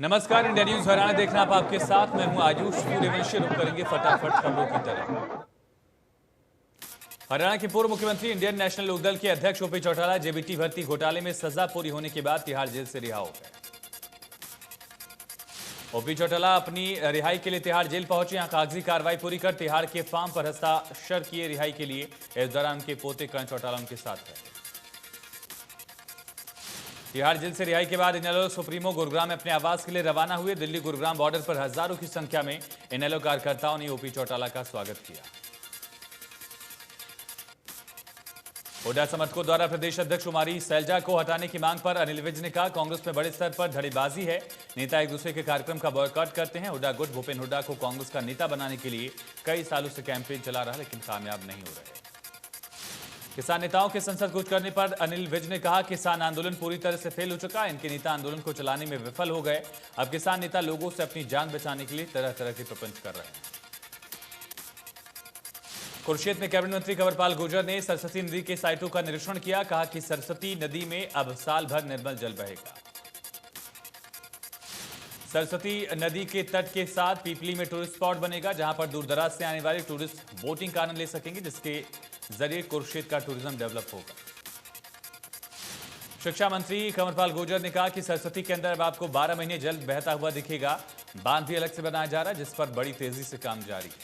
नमस्कार, India news Haryana देखना आप आपके साथ। मैं हूं आयुष सूर्यवंशी। रुक करेंगे फटाफट खबरों की तरफ। हरियाणा के पूर्व मुख्यमंत्री इंडियन नेशनल लोकदल के अध्यक्ष ओपी चौटाला जेबीटी भर्ती घोटाले में सजा पूरी होने के बाद तिहाड़ जेल से रिहा हो गए। ओपी चौटाला अपनी रिहाई के लिए तिहाड़ जेल पहुंचे। यहां कागजी कार्रवाई पूरी कर तिहाड़ के फार्म पर हस्ताक्षर किए रिहाई के लिए। इस दौरान उनके पोते कर्ण चौटाला उनके साथ रहे। तिहाड़ जेल से रिहाई के बाद इनेलो सुप्रीमो गुरुग्राम में अपने आवास के लिए रवाना हुए। दिल्ली गुरुग्राम बॉर्डर पर हजारों की संख्या में इनेलो कार्यकर्ताओं ने ओपी चौटाला का स्वागत किया। हुड्डा समर्थकों द्वारा प्रदेश अध्यक्ष कुमारी सैलजा को हटाने की मांग पर अनिल विज ने कहा, कांग्रेस में बड़े स्तर पर धड़ेबाजी है। नेता एक दूसरे के कार्यक्रम का बॉयकॉट करते हैं। हुड्डा गुट भूपेन हुड्डा को कांग्रेस का नेता बनाने के लिए कई सालों से कैंपेन चला रहा, लेकिन कामयाब नहीं हो रहे। किसान नेताओं के संसद कूच करने पर अनिल विज ने कहा, किसान आंदोलन पूरी तरह से फेल हो चुका है। इनके नेता आंदोलन को चलाने में विफल हो गए। अब किसान नेता लोगों से अपनी जान बचाने के लिए तरह तरह के प्रपंच कर रहे हैं। कुरुक्षेत्र में कैबिनेट मंत्री कंवरपाल गुर्जर ने सरस्वती नदी के साइटों का निरीक्षण किया। कहा कि सरस्वती नदी में अब साल भर निर्मल जल बहेगा। सरस्वती नदी के तट के साथ पीपली में टूरिस्ट स्पॉट बनेगा, जहां पर दूर दराज से आने वाले टूरिस्ट बोटिंग का आनंद ले सकेंगे, जिसके जरिए कुरुक्षेत्र का टूरिज्म डेवलप होगा। शिक्षा मंत्री कंवरपाल गुर्जर ने कहा कि सरस्वती के अंदर अब आपको 12 महीने जल बहता हुआ दिखेगा। बांध भी अलग से बनाया जा रहा है, जिस पर बड़ी तेजी से काम जारी है।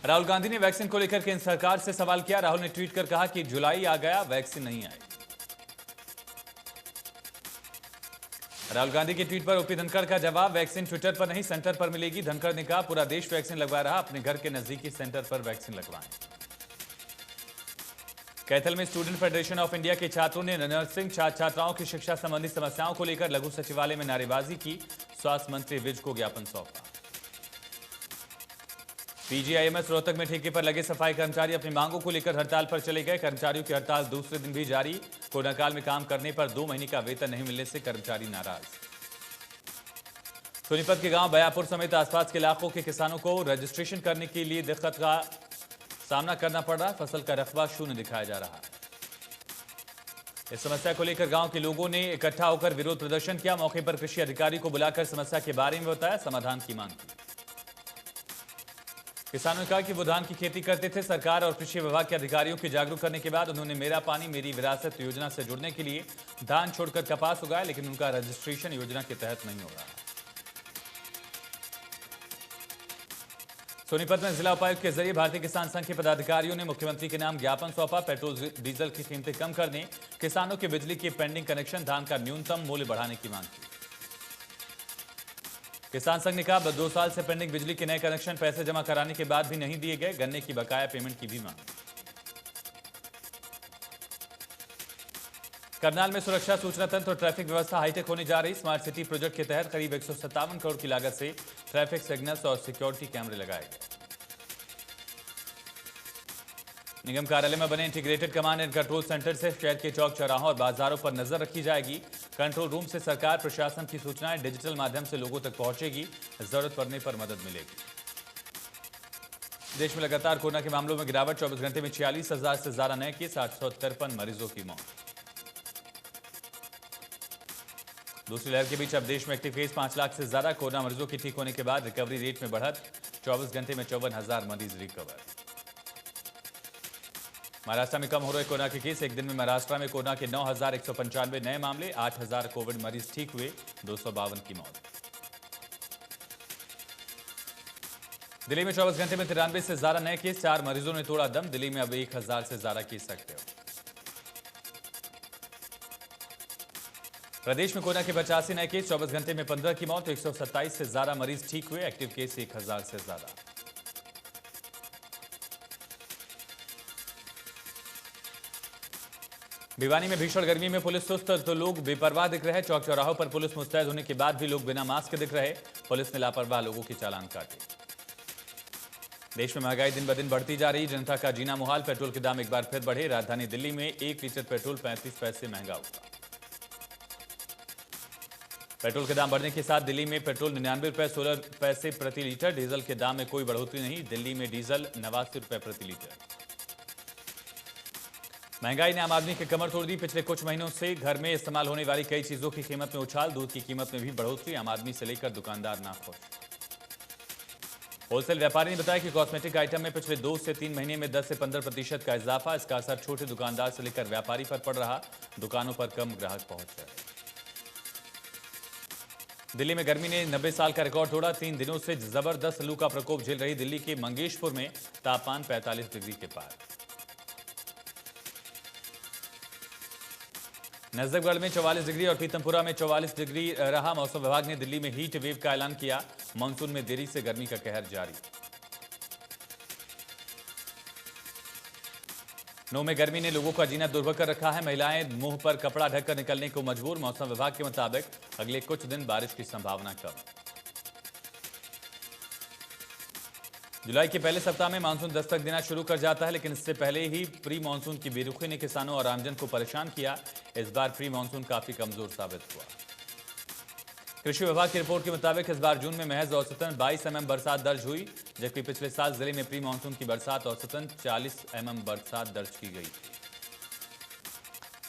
राहुल गांधी ने वैक्सीन को लेकर केंद्र सरकार से सवाल किया। राहुल ने ट्वीट कर कहा कि जुलाई आ गया, वैक्सीन नहीं आई। राहुल गांधी के ट्वीट पर ओपी धनखड़ का जवाब, वैक्सीन ट्विटर पर नहीं सेंटर पर मिलेगी। धनखड़ ने कहा, पूरा देश वैक्सीन लगवा रहा, अपने घर के नजदीकी सेंटर पर वैक्सीन लगवाएं। कैथल में स्टूडेंट फेडरेशन ऑफ इंडिया के छात्रों ने नर्सिंग छात्र छात्राओं की शिक्षा संबंधी समस्याओं को लेकर लघु सचिवालय में नारेबाजी की। स्वास्थ्य मंत्री विज को ज्ञापन सौंपा। पीजीआईएमएस रोहतक में ठेके पर लगे सफाई कर्मचारी अपनी मांगों को लेकर हड़ताल पर चले गए। कर्मचारियों की हड़ताल दूसरे दिन भी जारी। कोरोना काल में काम करने पर 2 महीने का वेतन नहीं मिलने से कर्मचारी नाराज। सोनीपत के गांव बयापुर समेत आसपास के इलाकों के किसानों को रजिस्ट्रेशन करने के लिए दिक्कत का सामना करना पड़ रहा है। फसल का रकबा शून्य दिखाया जा रहा है। इस समस्या को लेकर गांव के लोगों ने इकट्ठा होकर विरोध प्रदर्शन किया। मौके पर कृषि अधिकारी को बुलाकर समस्या के बारे में बताया, समाधान की मांग की। किसानों ने कहा कि वो धान की खेती करते थे। सरकार और कृषि विभाग के अधिकारियों को जागरूक करने के बाद उन्होंने मेरा पानी मेरी विरासत योजना से जुड़ने के लिए धान छोड़कर कपास उगाया, लेकिन उनका रजिस्ट्रेशन योजना के तहत नहीं हो रहा। सोनीपत में जिला उपायुक्त के जरिए भारतीय किसान संघ के पदाधिकारियों ने मुख्यमंत्री के नाम ज्ञापन सौंपा। पेट्रोल डीजल की कीमतें कम करने, किसानों के बिजली के पेंडिंग कनेक्शन, धान का न्यूनतम मूल्य बढ़ाने की मांग की। किसान संघ ने कहा, 2 साल से पेंडिंग बिजली के नए कनेक्शन पैसे जमा कराने के बाद भी नहीं दिए गए। गन्ने की बकाया पेमेंट की भी मांग। करनाल में सुरक्षा सूचना तंत्र और ट्रैफिक व्यवस्था हाईटेक होने जा रही। स्मार्ट सिटी प्रोजेक्ट के तहत करीब 157 करोड़ की लागत से ट्रैफिक सिग्नल्स और सिक्योरिटी कैमरे लगाए गए। निगम कार्यालय में बने integrated command and control centre से शहर के चौक चौराहों और बाजारों पर नजर रखी जाएगी। कंट्रोल रूम से सरकार प्रशासन की सूचनाएं डिजिटल माध्यम से लोगों तक पहुंचेगी। जरूरत पड़ने पर मदद मिलेगी। देश में लगातार कोरोना के मामलों में गिरावट। 24 घंटे में 46,000 से ज्यादा नए केस, 853 मरीजों की मौत। दूसरी लहर के बीच अब देश में एक्टिव केस 5 लाख से ज्यादा। कोरोना मरीजों के ठीक होने के बाद रिकवरी रेट में बढ़त। 24 घंटे में 54,000 मरीज रिकवर। महाराष्ट्र में कम हो रहे कोरोना के केस। एक दिन में महाराष्ट्र में कोरोना के 9,195 नए मामले। 8,000 कोविड मरीज ठीक हुए। 252 की मौत। दिल्ली में 24 घंटे में 93 से ज्यादा नए केस। 4 मरीजों ने तोड़ा दम। दिल्ली में अब 1,000 से ज्यादा केस एक्टिव। प्रदेश में कोरोना के 85 नए केस। 24 घंटे में 15 की मौत। 127 से ज्यादा मरीज ठीक हुए। एक्टिव केस 1,000 से ज्यादा। भिवानी में भीषण गर्मी में पुलिस सुस्त तो लोग बेपरवाह दिख रहे हैं। चौक चौराहों पर पुलिस मुस्तैद होने के बाद भी लोग बिना मास्क दिख रहे। पुलिस ने लापरवाह लोगों के चालान काटे। देश में महंगाई दिन ब दिन बढ़ती जा रही। जनता का जीना मुहाल। पेट्रोल के दाम एक बार फिर बढ़े। राजधानी दिल्ली में 1 लीटर पेट्रोल 35 पैसे महंगा हुआ। पेट्रोल के दाम बढ़ने के साथ दिल्ली में पेट्रोल 99 रुपए 16 पैसे प्रति लीटर। डीजल के दाम में कोई बढ़ोतरी नहीं। दिल्ली में डीजल 89 रुपए प्रति लीटर। महंगाई ने आम आदमी की कमर तोड़ दी। पिछले कुछ महीनों से घर में इस्तेमाल होने वाली कई चीजों की कीमत में उछाल, दूध की कीमत में भी बढ़ोतरी, आम आदमी से लेकर दुकानदार नाखुश। होलसेल व्यापारी ने बताया कि कॉस्मेटिक आइटम में पिछले 2 से 3 महीने में 10 से 15% का इजाफा। इसका असर छोटे दुकानदार से लेकर व्यापारी पर पड़ रहा, दुकानों पर कम ग्राहक पहुंच रहे। दिल्ली में गर्मी ने 90 साल का रिकॉर्ड तोड़ा। 3 दिनों से जबरदस्त लू का प्रकोप झेल रही दिल्ली के मंगेशपुर में तापमान 45 डिग्री के पार। नजफगढ़ में 44 डिग्री और पीतमपुरा में 44 डिग्री रहा। मौसम विभाग ने दिल्ली में हीट वेव का ऐलान किया। मानसून में देरी से गर्मी का कहर जारी। नौ में गर्मी ने लोगों का जीना दुर्भर कर रखा है। महिलाएं मुंह पर कपड़ा ढककर निकलने को मजबूर। मौसम विभाग के मुताबिक अगले कुछ दिन बारिश की संभावना कम। जुलाई के पहले सप्ताह में मानसून दस्तक देना शुरू कर जाता है, लेकिन इससे पहले ही प्री मानसून की बेरुखी ने किसानों और आमजन को परेशान किया। इस बार प्री मानसून काफी कमजोर साबित हुआ। कृषि विभाग की रिपोर्ट के मुताबिक इस बार जून में महज औसतन 22 mm बरसात दर्ज हुई, जबकि पिछले साल जिले में प्री मानसून की बरसात औसतन 40 mm बरसात दर्ज की गई थी।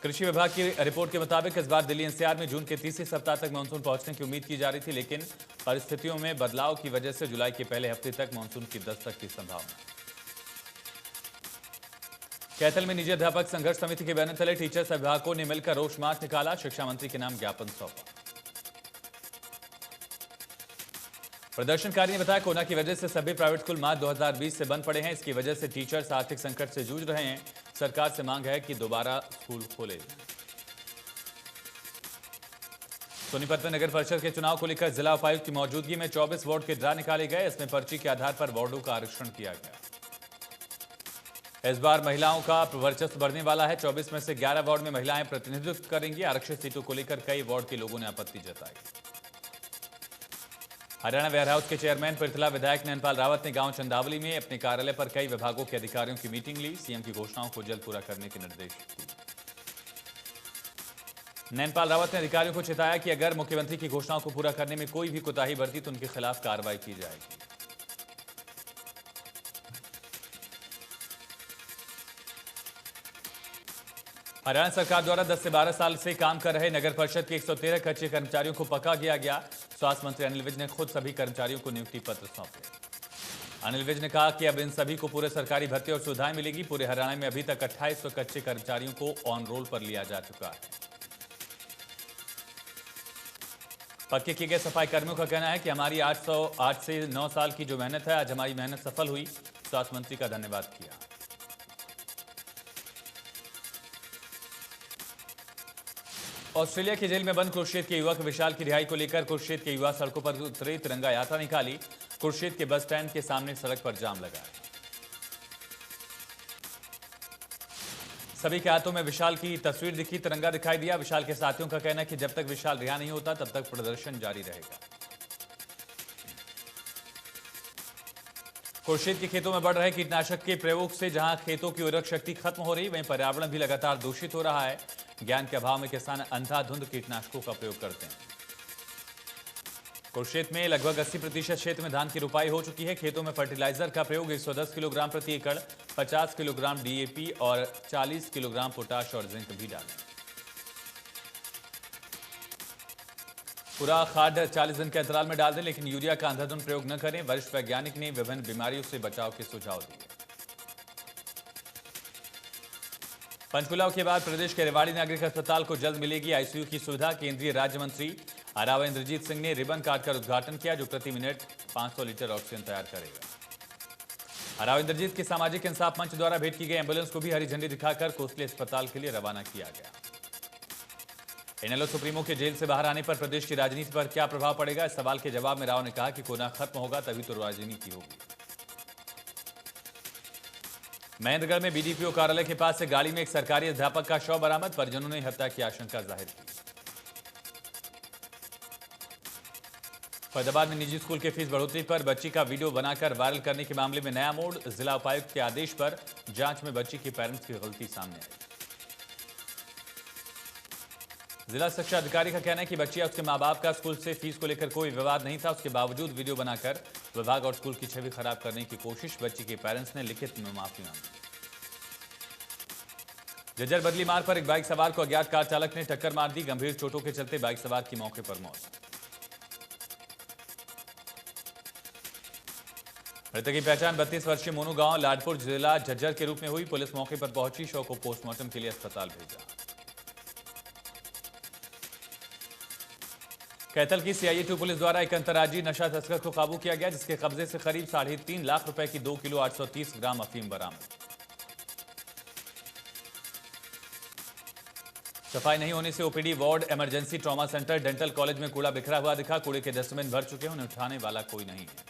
कृषि विभाग की रिपोर्ट के मुताबिक इस बार दिल्ली एनसीआर में जून के तीसरे सप्ताह तक मानसून पहुंचने की उम्मीद की जा रही थी, लेकिन परिस्थितियों में बदलाव की वजह से जुलाई के पहले हफ्ते तक मानसून की दस्तक की संभावना। कैथल में निजी अध्यापक संघर्ष समिति के बैनर तले टीचर्स अभिभावकों ने मिलकर रोष मार्च निकाला। शिक्षा मंत्री के नाम ज्ञापन सौंपा। प्रदर्शनकारी ने बताया कोरोना की वजह से सभी प्राइवेट स्कूल मार्च 2020 से बंद पड़े हैं। इसकी वजह से टीचर्स आर्थिक संकट से जूझ रहे हैं। सरकार से मांग है कि दोबारा स्कूल खोले। सोनीपत में नगर परिषद के चुनाव को लेकर जिला उपायुक्त की मौजूदगी में 24 वार्ड के ड्रा निकाले गए। इसमें पर्ची के आधार पर वार्डों का आरक्षण किया गया। इस बार महिलाओं का वर्चस्व बढ़ने वाला है। 24 में से 11 वार्ड में महिलाएं प्रतिनिधित्व करेंगी। आरक्षित सीटों को लेकर कई वार्ड के लोगों ने आपत्ति जताई। हरियाणा वेयर हाउस के चेयरमैन पृथला विधायक नैनपाल रावत ने गांव चंदावली में अपने कार्यालय पर कई विभागों के अधिकारियों की मीटिंग ली। सीएम की घोषणाओं को जल्द पूरा करने के निर्देश दिए। नैनपाल रावत ने अधिकारियों को चेताया कि अगर मुख्यमंत्री की घोषणाओं को पूरा करने में कोई भी कोताही बरती तो उनके खिलाफ कार्रवाई की जाएगी। हरियाणा सरकार द्वारा 10 से 12 साल से काम कर रहे नगर परिषद के 113 कच्चे कर्मचारियों को पक्का किया गया। स्वास्थ्य मंत्री अनिल विज ने खुद सभी कर्मचारियों को नियुक्ति पत्र सौंपे। अनिल विज ने कहा कि अब इन सभी को पूरे सरकारी भत्ते और सुविधाएं मिलेगी। पूरे हरियाणा में अभी तक 2800 कच्चे कर्मचारियों को ऑन रोल पर लिया जा चुका है। पक्के किए गए सफाई कर्मियों का कहना है कि हमारी 8 से 9 साल की जो मेहनत है, आज हमारी मेहनत सफल हुई। स्वास्थ्य मंत्री का धन्यवाद किया। ऑस्ट्रेलिया की जेल में बंद कुरुक्षेत्र के युवक विशाल की रिहाई को लेकर कुरुक्षेत्र के युवा सड़कों पर उतरे, तिरंगा यात्रा निकाली। कुरुक्षेत्र के बस स्टैंड के सामने सड़क पर जाम लगा। सभी के हाथों में विशाल की तस्वीर दिखी, तिरंगा दिखाई दिया। विशाल के साथियों का कहना है कि जब तक विशाल रिहा नहीं होता तब तक प्रदर्शन जारी रहेगा। कुरुक्षेत्र के खेतों में बढ़ रहे कीटनाशक के प्रयोग से जहां खेतों की उर्वरक शक्ति खत्म हो रही, वहीं पर्यावरण भी लगातार दूषित हो रहा है। ज्ञान के अभाव में किसान अंधाधुंध कीटनाशकों का प्रयोग करते हैं। कुरुक्षेत्र में लगभग 80% क्षेत्र में धान की रुपाई हो चुकी है। खेतों में फर्टिलाइजर का प्रयोग 110 किलोग्राम प्रति एकड़, 50 किलोग्राम डीएपी और 40 किलोग्राम पोटाश और जिंक भी डालें। पूरा खाद 40 दिन के अंतराल में डाल दें, लेकिन यूरिया का अंधाधुंध प्रयोग न करें। वरिष्ठ वैज्ञानिक ने विभिन्न बीमारियों से बचाव के सुझाव दिए। पंचकुला के बाद प्रदेश के रेवाड़ी नागरिक अस्पताल को जल्द मिलेगी आईसीयू की सुविधा। केंद्रीय राज्य मंत्री राव इंद्रजीत सिंह ने रिबन काटकर उद्घाटन किया, जो प्रति मिनट 500 लीटर ऑक्सीजन तैयार करेगा। राव इंद्रजीत के सामाजिक इंसाफ मंच द्वारा भेंट की गई एम्बुलेंस को भी हरी झंडी दिखाकर कोसली अस्पताल के लिए रवाना किया गया। इनेलो सुप्रीमो के जेल से बाहर आने पर प्रदेश की राजनीति पर क्या प्रभाव पड़ेगा, इस सवाल के जवाब में राव ने कहा कि कोरोना खत्म होगा तभी तो राजनीति होगी। महेंद्रगढ़ में बीडीपीओ कार्यालय के पास से गाड़ी में एक सरकारी अध्यापक का शव बरामद, परिजनों ने हत्या की आशंका जाहिर की। फरीदाबाद में निजी स्कूल के फीस बढ़ोतरी पर बच्ची का वीडियो बनाकर वायरल करने के मामले में नया मोड़। जिला उपायुक्त के आदेश पर जांच में बच्ची के पेरेंट्स की गलती सामने आई। जिला शिक्षा अधिकारी का कहना है कि बच्ची और उसके मां बाप का स्कूल से फीस को लेकर कोई विवाद नहीं था। उसके बावजूद वीडियो बनाकर विभाग और स्कूल की छवि खराब करने की कोशिश। बच्ची के पेरेंट्स ने लिखित में माफी मांगी। जज्जर बदली मार्ग पर एक बाइक सवार को अज्ञात कार चालक ने टक्कर मार दी। गंभीर चोटों के चलते बाइक सवार की मौके पर मौत। मृतक की पहचान 32 वर्षीय मोनू गांव लाडपुर जिला झज्जर के रूप में हुई। पुलिस मौके पर पहुंची, शव को पोस्टमार्टम के लिए अस्पताल भेजा। कैथल की CIA-2 पुलिस द्वारा एक अंतर्राज्यीय नशा तस्कर को काबू किया गया, जिसके कब्जे से करीब 3.5 लाख रुपए की 2 किलो 830 ग्राम अफीम बरामद। सफाई नहीं होने से OPD ward, emergency trauma centre, dental college में कूड़ा बिखरा हुआ दिखा। कूड़े के डस्टबिन भर चुके हैं, उन्हें उठाने वाला कोई नहीं है।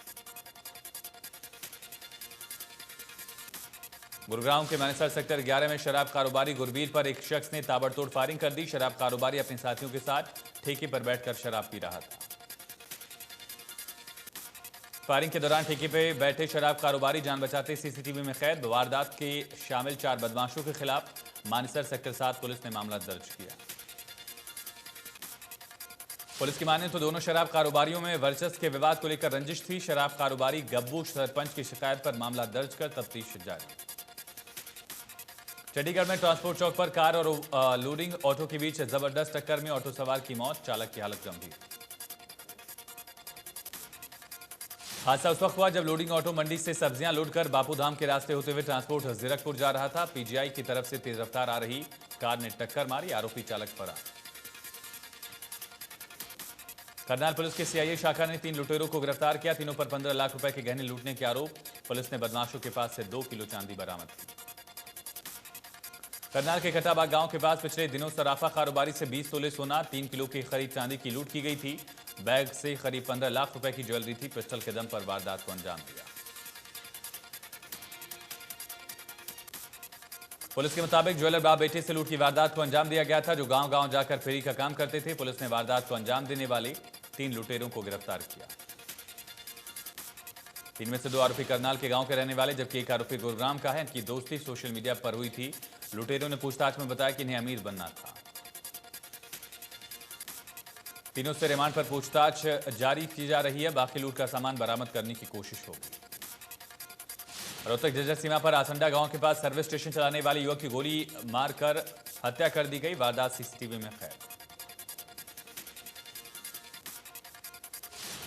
गुरुग्राम के मानेसर सेक्टर 11 में शराब कारोबारी गुरबीर पर एक शख्स ने ताबड़तोड़ फायरिंग कर दी। शराब कारोबारी अपने साथियों के साथ ठेके पर बैठकर शराब पी रहा था। फायरिंग के दौरान ठेके पे बैठे शराब कारोबारी जान बचाते CCTV में कैद। वारदात के शामिल 4 बदमाशों के खिलाफ मानेसर सेक्टर 7 पुलिस ने मामला दर्ज किया। पुलिस की माने तो दोनों शराब कारोबारियों में वर्चस्व के विवाद को लेकर रंजिश थी। शराब कारोबारी गब्बू सरपंच की शिकायत पर मामला दर्ज कर तफ्तीश जारी। चंडीगढ़ में ट्रांसपोर्ट चौक पर कार और लोडिंग ऑटो के बीच जबरदस्त टक्कर में ऑटो सवार की मौत, चालक की हालत गंभीर। हादसा उस वक्त हुआ जब लोडिंग ऑटो मंडी से सब्जियां लोडकर बापूधाम के रास्ते होते हुए ट्रांसपोर्ट जीरकपुर जा रहा था। PGI की तरफ से तेज रफ्तार आ रही कार ने टक्कर मारी। आरोपी चालक फरार। करनाल पुलिस के CIA शाखा ने 3 लुटेरों को गिरफ्तार किया। तीनों पर 15 लाख रुपए के गहने लूटने के आरोप। पुलिस ने बदमाशों के पास से 2 किलो चांदी बरामद की। करनाल के कटाबाग गांव के पास पिछले दिनों सराफा कारोबारी से 20 तोले सोना, 3 किलो के करीब चांदी की लूट की गई थी। बैग से करीब 15 लाख रुपए की ज्वेलरी थी। पिस्टल के दम पर वारदात को अंजाम दिया। पुलिस के मुताबिक ज्वेलर बाप बेटे से लूट की वारदात को अंजाम दिया गया था, जो गांव-गांव जाकर फेरी का काम करते थे। पुलिस ने वारदात को अंजाम देने वाले 3 लुटेरों को गिरफ्तार किया। इनमें से 2 आरोपी करनाल के गांव के रहने वाले, जबकि एक आरोपी गुरुग्राम का है। इनकी दोस्ती सोशल मीडिया पर हुई थी। लुटेरों ने पूछताछ में बताया कि इन्हें अमीर बनना था। तीनों से रिमांड पर पूछताछ जारी की जा रही है। बाकी लूट का सामान बरामद करने की कोशिश होगी। रोहतक जज्जर सीमा पर आसंडा गांव के पास सर्विस स्टेशन चलाने वाले युवक की गोली मारकर हत्या कर दी गई। वारदात CCTV में कैद।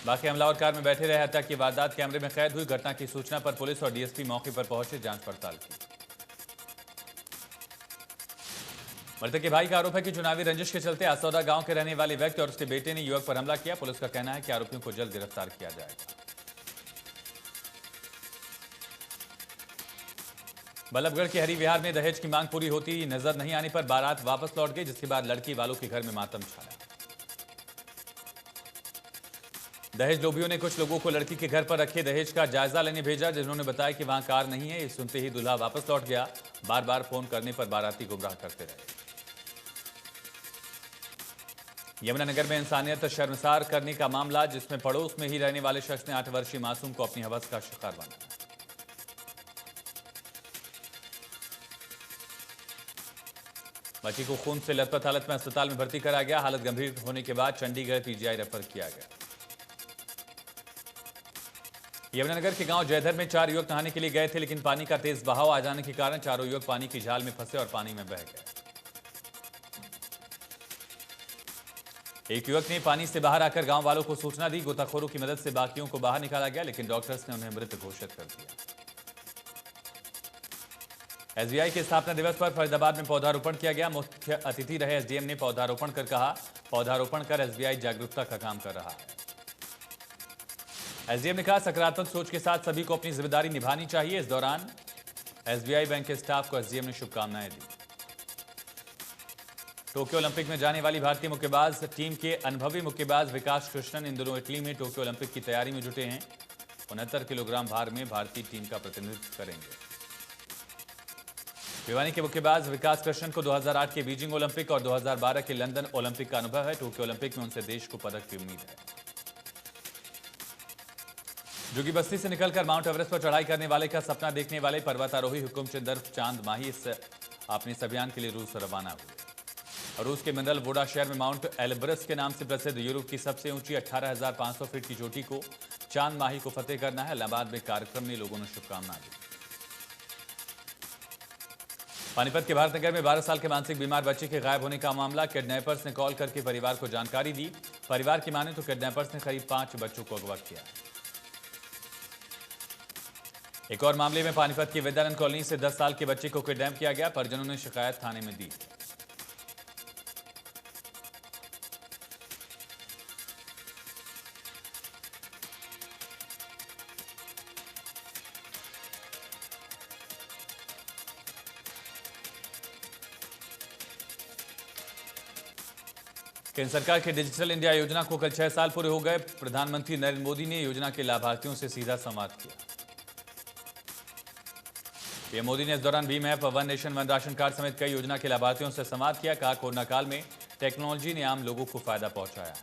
बाकी हमलावर कार में बैठे रहे। हत्या की वारदात कैमरे में कैद हुई। घटना की सूचना पर पुलिस और DSP मौके पर पहुंचे, जांच पड़ताल की। मृतक के भाई का आरोप है कि चुनावी रंजिश के चलते आसौदा गांव के रहने वाले व्यक्ति और उसके बेटे ने युवक पर हमला किया। पुलिस का कहना है कि आरोपियों को जल्द गिरफ्तार किया जाएगा। बल्लभगढ़ के हरि विहार में दहेज की मांग पूरी होती नजर नहीं आने पर बारात वापस लौट गई, जिसके बाद लड़की वालों के घर में मातम छाया। दहेज लोभियों ने कुछ लोगों को लड़की के घर पर रखे दहेज का जायजा लेने भेजा, जिन्होंने बताया कि वहां कार नहीं है। ये सुनते ही दूल्हा वापस लौट गया। बार बार फोन करने पर बाराती गुमराह करते रहे। यमुनानगर में इंसानियत शर्मसार करने का मामला, जिसमें पड़ोस में ही रहने वाले शख्स ने 8 वर्षीय मासूम को अपनी हवस का शिकार बनाया। बच्ची को खून से लथपथ हालत में अस्पताल में भर्ती कराया गया। हालत गंभीर होने के बाद चंडीगढ़ PGI रेफर किया गया। यमुनानगर के गांव जयधर में 4 युवक नहाने के लिए गए थे, लेकिन पानी का तेज बहाव आ जाने के कारण चारों युवक पानी की झाल में फंसे और पानी में बह गए। एक युवक ने पानी से बाहर आकर गांव वालों को सूचना दी। गोताखोरों की मदद से बाकियों को बाहर निकाला गया, लेकिन डॉक्टर्स ने उन्हें मृत घोषित कर दिया। SBI के स्थापना दिवस पर फरीदाबाद में पौधारोपण किया गया। मुख्य अतिथि रहे SDM ने पौधारोपण कर कहा, पौधारोपण कर SBI जागरूकता का काम कर रहा है। SDM ने कहा, सकारात्मक सोच के साथ सभी को अपनी जिम्मेदारी निभानी चाहिए। इस दौरान SBI बैंक के स्टाफ को SDM ने शुभकामनाएं दी। टोक्यो ओलंपिक में जाने वाली भारतीय मुक्केबाज टीम के अनुभवी मुक्केबाज विकास कृष्णन इन दिनों इटली में टोक्यो ओलंपिक की तैयारी में जुटे हैं। 69 किलोग्राम भार में भारतीय टीम का प्रतिनिधित्व करेंगे। भिवानी के मुक्केबाज विकास कृष्णन को 2008 के बीजिंग ओलंपिक और 2012 के लंदन ओलंपिक का अनुभव है। टोक्यो ओलंपिक में उनसे देश को पदक की उम्मीद है। जोगी बस्ती से निकलकर माउंट एवरेस्ट पर चढ़ाई करने वाले का सपना देखने वाले पर्वतारोही हुकुमचंद उर्फ चांद माही अपने इस अभियान के लिए रूस रवाना हुए। रूस के मिनरल वोडा शहर में माउंट एल्ब्रस के नाम से प्रसिद्ध यूरोप की सबसे ऊंची 18,500 फीट की चोटी को चांद माही को फतेह करना है। इलाहाबाद में कार्यक्रम में लोगों ने शुभकामनाएं दी। पानीपत के भारतनगर में 12 साल के मानसिक बीमार बच्चे के गायब होने का मामला। किडनैपर्स ने कॉल करके परिवार को जानकारी दी। परिवार की माने तो किडनैपर्स ने करीब 5 बच्चों को अगवा किया। एक और मामले में पानीपत की विद्यानंद कॉलोनी से 10 साल के बच्चे को किडनैप किया गया। परिजनों ने शिकायत थाने में दी। केंद्र सरकार की डिजिटल इंडिया योजना को कल 6 साल पूरे हो गए। प्रधानमंत्री नरेंद्र मोदी ने योजना के लाभार्थियों से सीधा संवाद किया। पीएम मोदी ने इस दौरान Bhim app, one nation one ration card समेत कई योजना के लाभार्थियों से संवाद किया। कहा, कोरोना काल में टेक्नोलॉजी ने आम लोगों को फायदा पहुंचाया।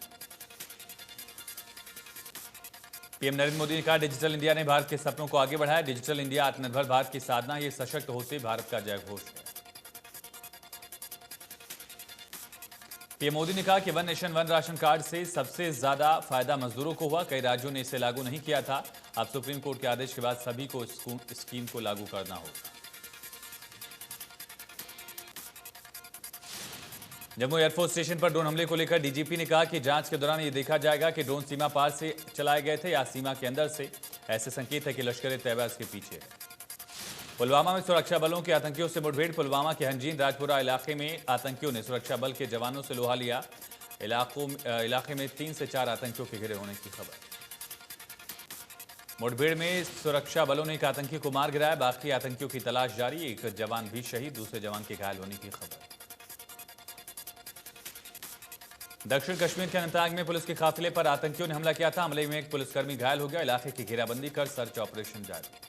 पीएम नरेंद्र मोदी ने कहा, डिजिटल इंडिया ने भारत के सपनों को आगे बढ़ाया। डिजिटल इंडिया आत्मनिर्भर भारत की साधना, ये सशक्त होते भारत का जय घोष है। पीएम मोदी ने कहा कि one nation one ration card से सबसे ज्यादा फायदा मजदूरों को हुआ। कई राज्यों ने इसे लागू नहीं किया था। अब सुप्रीम कोर्ट के आदेश के बाद सभी को स्कीम को लागू करना होगा। जम्मू एयरफोर्स स्टेशन पर ड्रोन हमले को लेकर डीजीपी ने कहा कि जांच के दौरान यह देखा जाएगा कि ड्रोन सीमा पार से चलाए गए थे या सीमा के अंदर से। ऐसे संकेत है कि लश्कर तैयबा इसके पीछे है। पुलवामा में सुरक्षा बलों के आतंकियों से मुठभेड़। पुलवामा के हंजीन राजपुरा इलाके में आतंकियों ने सुरक्षा बल के जवानों से लोहा लिया। इलाके में 3 से 4 आतंकियों के घिरे होने की खबर। मुठभेड़ में सुरक्षा बलों ने एक आतंकी को मार गिराया। बाकी आतंकियों की तलाश जारी। एक जवान भी शहीद, दूसरे जवान के घायल होने की खबर। दक्षिण कश्मीर के अनंतनाग में पुलिस के काफिले पर आतंकियों ने हमला किया था। हमले में एक पुलिसकर्मी घायल हो गया। इलाके की घेराबंदी कर सर्च ऑपरेशन जारी।